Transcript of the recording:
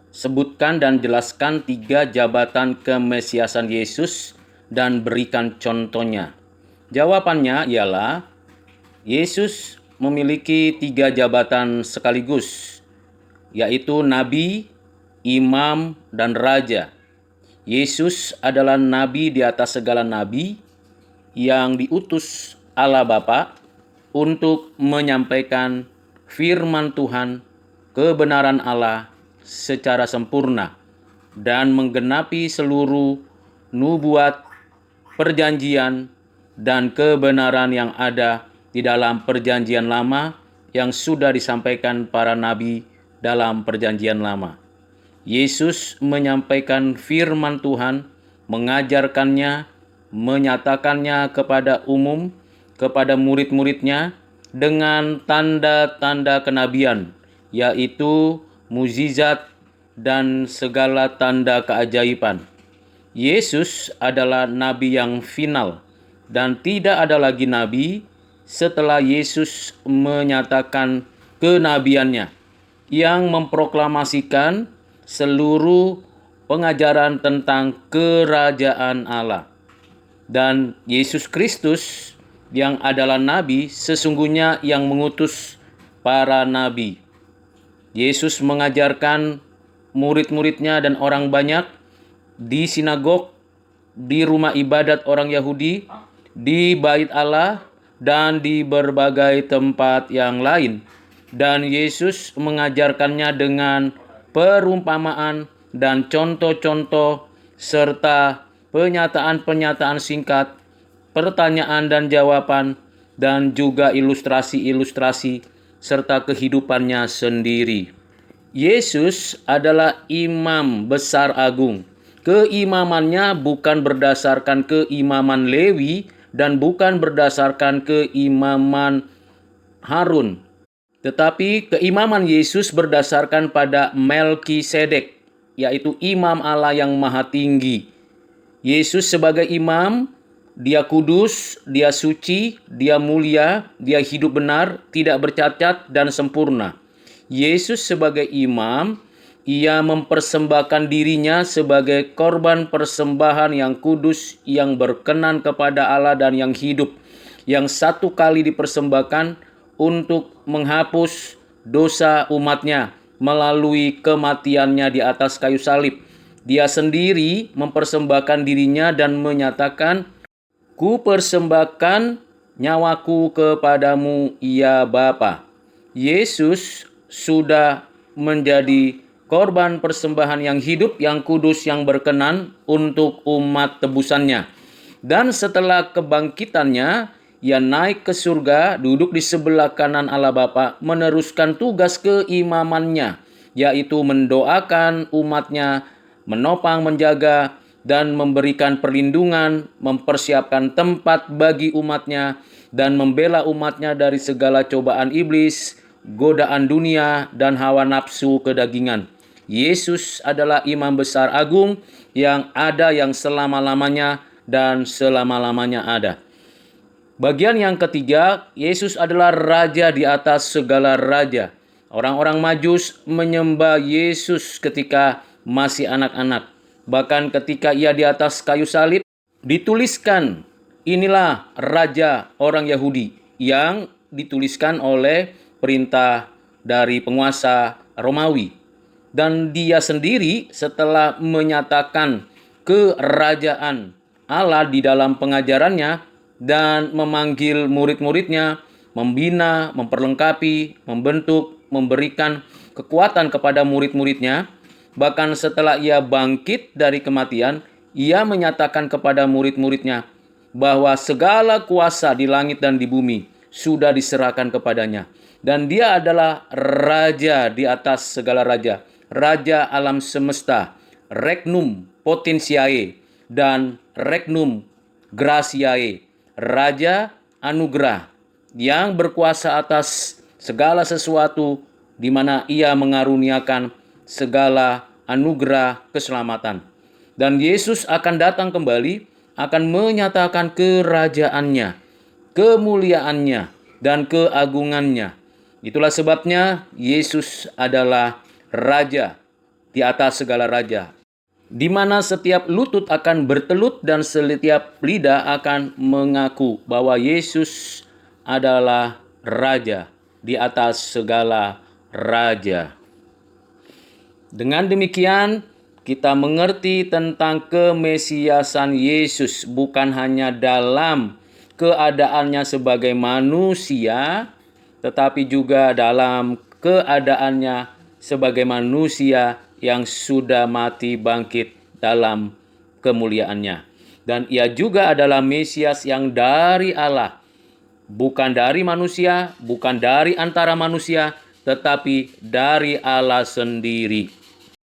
sebutkan dan jelaskan 3 jabatan kemesiasan Yesus dan berikan contohnya. Jawabannya ialah Yesus memiliki 3 jabatan sekaligus, yaitu nabi, imam, dan raja. Yesus adalah nabi di atas segala nabi yang diutus Allah Bapa untuk menyampaikan firman Tuhan, kebenaran Allah secara sempurna dan menggenapi seluruh nubuat, perjanjian, dan kebenaran yang ada di dalam perjanjian lama yang sudah disampaikan para nabi dalam perjanjian lama. Yesus menyampaikan firman Tuhan, mengajarkannya, menyatakannya kepada umum, kepada murid-muridnya dengan tanda-tanda kenabian, yaitu mukjizat dan segala tanda keajaiban. Yesus adalah nabi yang final dan tidak ada lagi nabi setelah Yesus menyatakan kenabiannya yang memproklamasikan seluruh pengajaran tentang kerajaan Allah. Dan Yesus Kristus yang adalah nabi sesungguhnya yang mengutus para nabi. Yesus mengajarkan murid-muridnya dan orang banyak di sinagog, di rumah ibadat orang Yahudi, di bait Allah, dan di berbagai tempat yang lain. Dan Yesus mengajarkannya dengan perumpamaan dan contoh-contoh serta pernyataan-pernyataan singkat, pertanyaan dan jawaban, dan juga ilustrasi-ilustrasi serta kehidupannya sendiri. Yesus adalah imam besar agung. Keimamannya bukan berdasarkan keimaman Lewi dan bukan berdasarkan keimaman Harun, tetapi keimaman Yesus berdasarkan pada Melkisedek, yaitu imam Allah yang maha tinggi. Yesus sebagai imam, dia kudus, dia suci, dia mulia, dia hidup benar, tidak bercacat dan sempurna. Yesus sebagai imam, ia mempersembahkan dirinya sebagai korban persembahan yang kudus, yang berkenan kepada Allah dan yang hidup, yang satu kali dipersembahkan untuk menghapus dosa umatnya melalui kematiannya di atas kayu salib. Dia sendiri mempersembahkan dirinya dan menyatakan, "Ku persembahkan nyawaku kepadamu, ya Bapa." Yesus sudah menjadi korban persembahan yang hidup, yang kudus, yang berkenan untuk umat tebusannya. Dan setelah kebangkitannya, ia naik ke surga, duduk di sebelah kanan Allah Bapa, meneruskan tugas keimamannya, yaitu mendoakan umatnya, menopang, menjaga, dan memberikan perlindungan, mempersiapkan tempat bagi umatnya, dan membela umatnya dari segala cobaan iblis, godaan dunia, dan hawa nafsu kedagingan. Yesus adalah imam besar agung yang ada, yang selama-lamanya dan selama-lamanya ada. Bagian yang ketiga, Yesus adalah raja di atas segala raja. Orang-orang Majus menyembah Yesus ketika masih anak-anak. Bahkan ketika ia di atas kayu salib, dituliskan, "Inilah raja orang Yahudi," yang dituliskan oleh perintah dari penguasa Romawi. Dan dia sendiri setelah menyatakan kerajaan Allah di dalam pengajarannya dan memanggil murid-muridnya, membina, memperlengkapi, membentuk, memberikan kekuatan kepada murid-muridnya. Bahkan setelah ia bangkit dari kematian, ia menyatakan kepada murid-muridnya bahwa segala kuasa di langit dan di bumi sudah diserahkan kepadanya. Dan dia adalah raja di atas segala raja, raja alam semesta, regnum potentiae dan regnum gratiae, raja anugerah yang berkuasa atas segala sesuatu, di mana ia mengaruniakan segala anugerah keselamatan. Dan Yesus akan datang kembali, akan menyatakan kerajaannya, kemuliaannya, dan keagungannya. Itulah sebabnya Yesus adalah raja, di atas segala raja, di mana setiap lutut akan bertelut dan setiap lidah akan mengaku bahwa Yesus adalah Raja di atas segala raja. Dengan demikian, kita mengerti tentang kemesiasan Yesus bukan hanya dalam keadaannya sebagai manusia, tetapi juga dalam keadaannya sebagai manusia yang sudah mati bangkit dalam kemuliaannya. Dan ia juga adalah Mesias yang dari Allah, bukan dari manusia, bukan dari antara manusia, tetapi dari Allah sendiri.